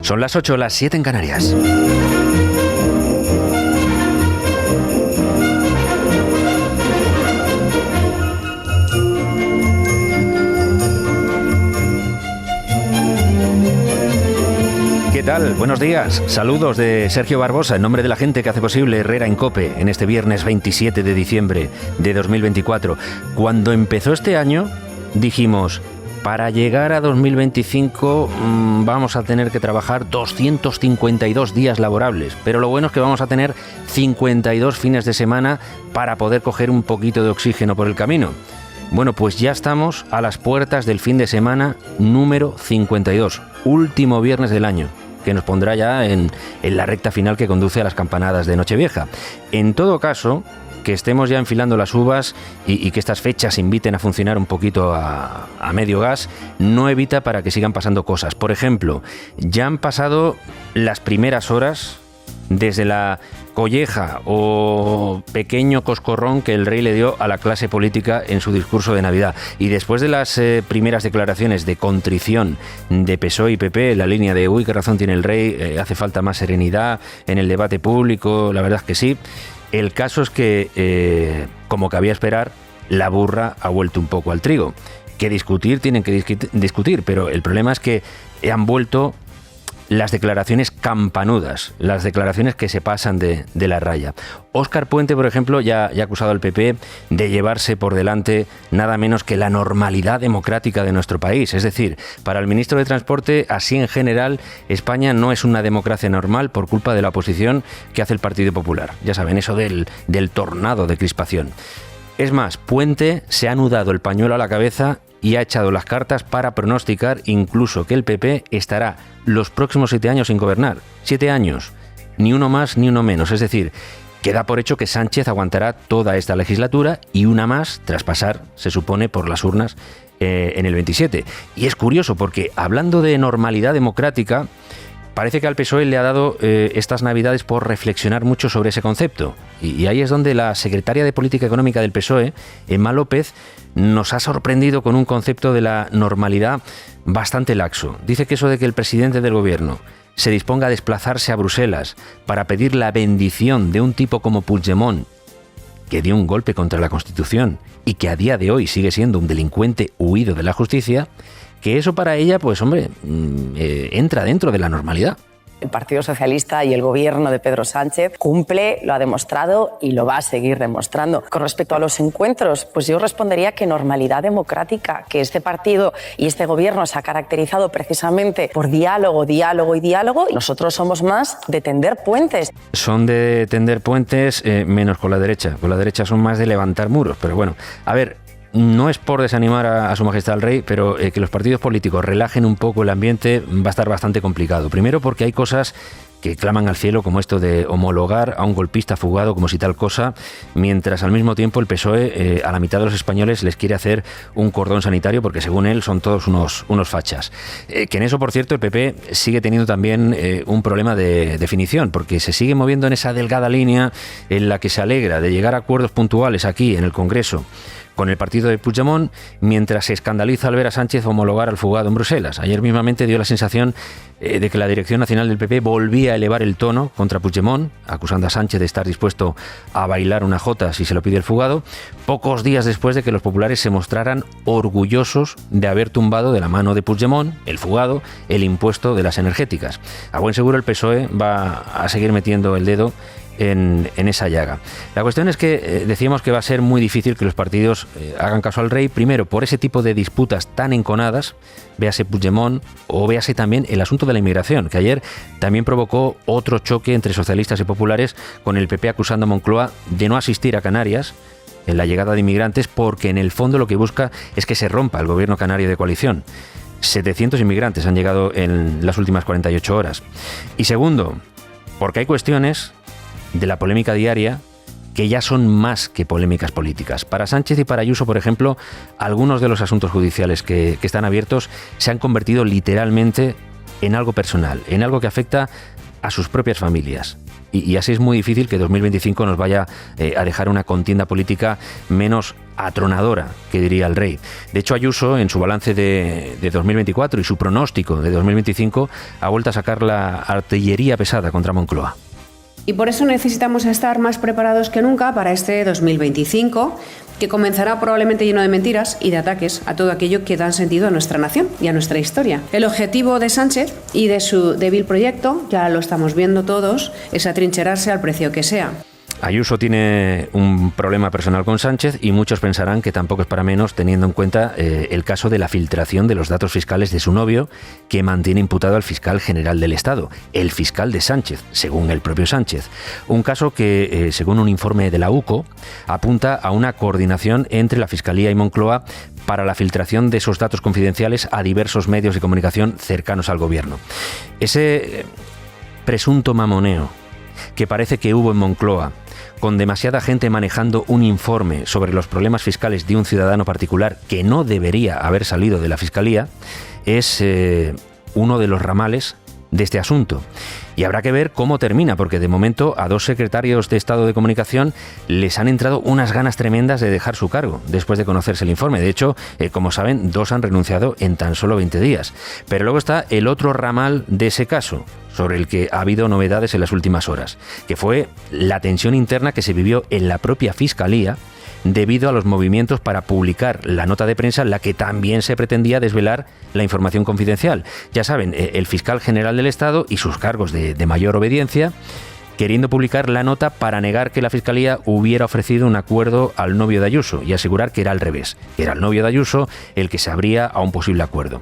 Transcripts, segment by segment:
Son las 8, las 7 en Canarias. ¿Qué tal? Buenos días. Saludos de Sergio Barbosa en nombre de la gente que hace posible Herrera en COPE en este viernes 27 de diciembre de 2024. Cuando empezó este año dijimos, para llegar a 2025 vamos a tener que trabajar 252 días laborables, pero lo bueno es que vamos a tener 52 fines de semana para poder coger un poquito de oxígeno por el camino. Bueno, pues ya estamos a las puertas del fin de semana número 52, último viernes del año, que nos pondrá ya en la recta final que conduce a las campanadas de Nochevieja. En todo caso, que estemos ya enfilando las uvas y que estas fechas inviten a funcionar un poquito a medio gas, no evita para que sigan pasando cosas. Por ejemplo, ya han pasado las primeras horas desde la colleja o pequeño coscorrón que el rey le dio a la clase política en su discurso de Navidad. Y después de las primeras declaraciones de contrición de PSOE y PP, la línea de uy, qué razón tiene el rey, hace falta más serenidad en el debate público, la verdad es que sí. El caso es que, como cabía esperar, la burra ha vuelto un poco al trigo. Que discutir tienen que discutir, pero el problema es que han vuelto las declaraciones campanudas, las declaraciones que se pasan de la raya. Óscar Puente, por ejemplo, ya ha acusado al PP de llevarse por delante nada menos que la normalidad democrática de nuestro país. Es decir, para el ministro de Transporte, así en general, España no es una democracia normal por culpa de la oposición que hace el Partido Popular. Ya saben, eso del tornado de crispación. Es más, Puente se ha anudado el pañuelo a la cabeza y ha echado las cartas para pronosticar incluso que el PP estará los próximos 7 años sin gobernar. 7 años, ni uno más ni uno menos. Es decir, que da por hecho que Sánchez aguantará toda esta legislatura y una más tras pasar, se supone, por las urnas en el 27. Y es curioso porque, hablando de normalidad democrática, parece que al PSOE le ha dado estas Navidades por reflexionar mucho sobre ese concepto. Y ahí es donde la secretaria de Política Económica del PSOE, Emma López, nos ha sorprendido con un concepto de la normalidad bastante laxo. Dice que eso de que el presidente del gobierno se disponga a desplazarse a Bruselas para pedir la bendición de un tipo como Puigdemont, que dio un golpe contra la Constitución y que a día de hoy sigue siendo un delincuente huido de la justicia, que eso para ella, pues hombre, entra dentro de la normalidad. El Partido Socialista y el gobierno de Pedro Sánchez cumple, lo ha demostrado y lo va a seguir demostrando. Con respecto a los encuentros, pues yo respondería que normalidad democrática, que este partido y este gobierno se ha caracterizado precisamente por diálogo, diálogo y diálogo. Nosotros somos más de tender puentes. Son de tender puentes, menos con la derecha. Con la derecha son más de levantar muros. Pero bueno, a ver, no es por desanimar a su majestad el rey, pero que los partidos políticos relajen un poco el ambiente va a estar bastante complicado. Primero porque hay cosas que claman al cielo, como esto de homologar a un golpista fugado como si tal cosa, mientras al mismo tiempo el PSOE a la mitad de los españoles les quiere hacer un cordón sanitario porque según él son todos unos fachas. Que en eso, por cierto, el PP sigue teniendo también un problema de definición, porque se sigue moviendo en esa delgada línea en la que se alegra de llegar a acuerdos puntuales aquí en el Congreso con el partido de Puigdemont, mientras se escandaliza al ver a Sánchez homologar al fugado en Bruselas. Ayer mismamente dio la sensación de que la Dirección Nacional del PP volvía a elevar el tono contra Puigdemont, acusando a Sánchez de estar dispuesto a bailar una jota si se lo pide el fugado, pocos días después de que los populares se mostraran orgullosos de haber tumbado de la mano de Puigdemont, el fugado, el impuesto de las energéticas. A buen seguro el PSOE va a seguir metiendo el dedo en esa llaga. La cuestión es que decíamos que va a ser muy difícil que los partidos hagan caso al rey, primero por ese tipo de disputas tan enconadas, véase Puigdemont o véase también el asunto de la inmigración, que ayer también provocó otro choque entre socialistas y populares, con el PP acusando a Moncloa de no asistir a Canarias en la llegada de inmigrantes, porque en el fondo lo que busca es que se rompa el gobierno canario de coalición. 700 inmigrantes han llegado en las últimas 48 horas. Y segundo, porque hay cuestiones de la polémica diaria que ya son más que polémicas políticas. Para Sánchez y para Ayuso, por ejemplo, algunos de los asuntos judiciales que están abiertos se han convertido literalmente en algo personal, en algo que afecta a sus propias familias. Y así es muy difícil que 2025 nos vaya a dejar una contienda política menos atronadora, que diría el rey. De hecho, Ayuso, en su balance de 2024 y su pronóstico de 2025, ha vuelto a sacar la artillería pesada contra Moncloa. Y por eso necesitamos estar más preparados que nunca para este 2025, que comenzará probablemente lleno de mentiras y de ataques a todo aquello que dan sentido a nuestra nación y a nuestra historia. El objetivo de Sánchez y de su débil proyecto, ya lo estamos viendo todos, es atrincherarse al precio que sea. Ayuso tiene un problema personal con Sánchez y muchos pensarán que tampoco es para menos, teniendo en cuenta el caso de la filtración de los datos fiscales de su novio, que mantiene imputado al fiscal general del Estado, el fiscal de Sánchez, según el propio Sánchez. Un caso que, según un informe de la UCO, apunta a una coordinación entre la Fiscalía y Moncloa para la filtración de esos datos confidenciales a diversos medios de comunicación cercanos al gobierno. Ese presunto mamoneo que parece que hubo en Moncloa, con demasiada gente manejando un informe sobre los problemas fiscales de un ciudadano particular que no debería haber salido de la Fiscalía, es uno de los ramales de este asunto. Y habrá que ver cómo termina, porque de momento a 2 secretarios de Estado de Comunicación les han entrado unas ganas tremendas de dejar su cargo después de conocerse el informe. De hecho, como saben, 2 han renunciado en tan solo 20 días. Pero luego está el otro ramal de ese caso, sobre el que ha habido novedades en las últimas horas, que fue la tensión interna que se vivió en la propia Fiscalía debido a los movimientos para publicar la nota de prensa en la que también se pretendía desvelar la información confidencial. Ya saben, el fiscal general del Estado y sus cargos de mayor obediencia, queriendo publicar la nota para negar que la Fiscalía hubiera ofrecido un acuerdo al novio de Ayuso y asegurar que era al revés, que era el novio de Ayuso el que se abría a un posible acuerdo.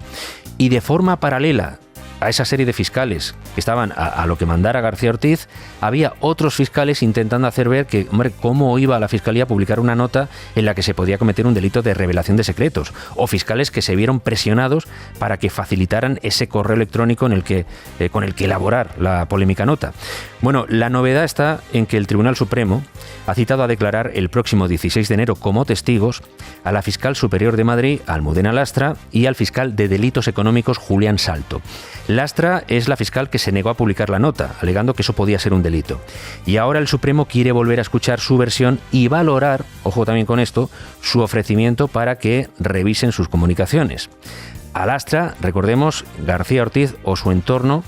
Y de forma paralela a esa serie de fiscales que estaban a lo que mandara García Ortiz, había otros fiscales intentando hacer ver que, hombre, cómo iba la Fiscalía a publicar una nota en la que se podía cometer un delito de revelación de secretos, o fiscales que se vieron presionados para que facilitaran ese correo electrónico con el que elaborar la polémica nota. Bueno, la novedad está en que el Tribunal Supremo ha citado a declarar el próximo 16 de enero como testigos a la fiscal superior de Madrid, Almudena Lastra, y al fiscal de delitos económicos, Julián Salto. Lastra es la fiscal que se negó a publicar la nota, alegando que eso podía ser un delito. Y ahora el Supremo quiere volver a escuchar su versión y valorar, ojo también con esto, su ofrecimiento para que revisen sus comunicaciones. A Lastra, recordemos, García Ortiz o su entorno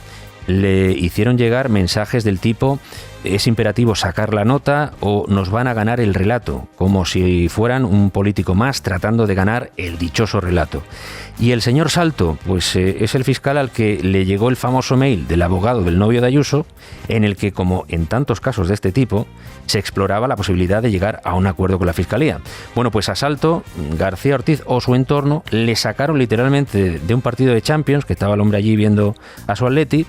le hicieron llegar mensajes del tipo: es imperativo sacar la nota o nos van a ganar el relato, como si fueran un político más tratando de ganar el dichoso relato. Y el señor Salto, pues es el fiscal al que le llegó el famoso mail del abogado del novio de Ayuso, en el que, como en tantos casos de este tipo, se exploraba la posibilidad de llegar a un acuerdo con la Fiscalía. Bueno, pues a Salto, García Ortiz o su entorno le sacaron literalmente de un partido de Champions, que estaba el hombre allí viendo a su Atleti,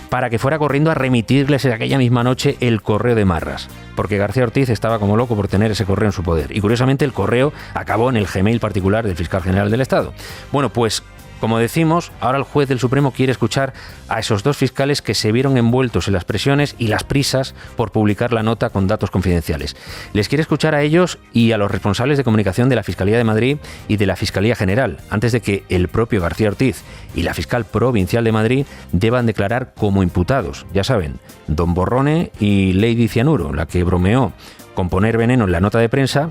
para que fuera corriendo a remitirles aquella misma noche el correo de Marras, porque García Ortiz estaba como loco por tener ese correo en su poder. Y curiosamente el correo acabó en el Gmail particular del fiscal general del Estado. Bueno, pues como decimos, ahora el juez del Supremo quiere escuchar a esos 2 fiscales que se vieron envueltos en las presiones y las prisas por publicar la nota con datos confidenciales. Les quiere escuchar a ellos y a los responsables de comunicación de la Fiscalía de Madrid y de la Fiscalía General, antes de que el propio García Ortiz y la fiscal provincial de Madrid deban declarar como imputados. Ya saben, Don Borrone y Lady Cianuro, la que bromeó con poner veneno en la nota de prensa,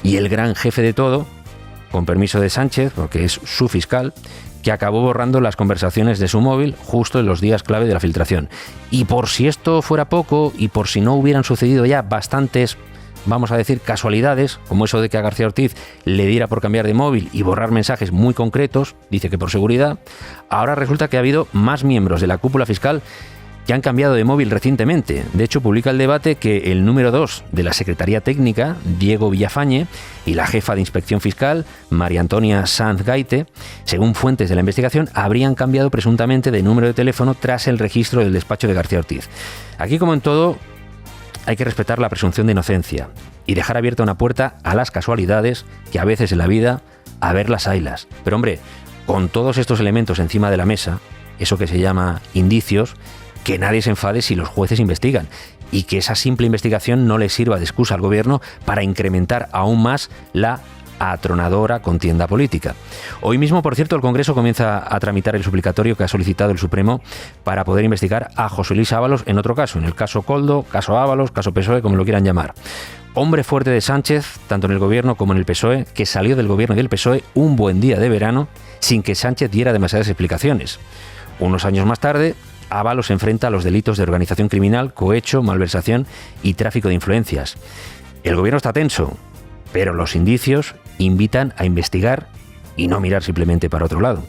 y el gran jefe de todo, con permiso de Sánchez, porque es su fiscal, que acabó borrando las conversaciones de su móvil justo en los días clave de la filtración. Y por si esto fuera poco, y por si no hubieran sucedido ya bastantes, vamos a decir, casualidades, como eso de que a García Ortiz le diera por cambiar de móvil y borrar mensajes muy concretos, dice que por seguridad, ahora resulta que ha habido más miembros de la cúpula fiscal que han cambiado de móvil recientemente. De hecho, publica el debate que el número 2 de la Secretaría Técnica, Diego Villafañe, y la jefa de Inspección Fiscal, María Antonia Sanz Gaite, según fuentes de la investigación, habrían cambiado presuntamente de número de teléfono tras el registro del despacho de García Ortiz. Aquí, como en todo, hay que respetar la presunción de inocencia y dejar abierta una puerta a las casualidades que a veces en la vida, a verlas haylas. Pero hombre, con todos estos elementos encima de la mesa, eso que se llama indicios, que nadie se enfade si los jueces investigan y que esa simple investigación no le sirva de excusa al gobierno para incrementar aún más la atronadora contienda política. Hoy mismo, por cierto, el Congreso comienza a tramitar el suplicatorio que ha solicitado el Supremo para poder investigar a José Luis Ábalos en otro caso, en el caso Koldo, caso Ábalos, caso PSOE, como lo quieran llamar. Hombre fuerte de Sánchez, tanto en el gobierno como en el PSOE, que salió del gobierno y del PSOE un buen día de verano sin que Sánchez diera demasiadas explicaciones. Unos años más tarde, Ábalos se enfrenta a los delitos de organización criminal, cohecho, malversación y tráfico de influencias. El gobierno está tenso, pero los indicios invitan a investigar y no mirar simplemente para otro lado.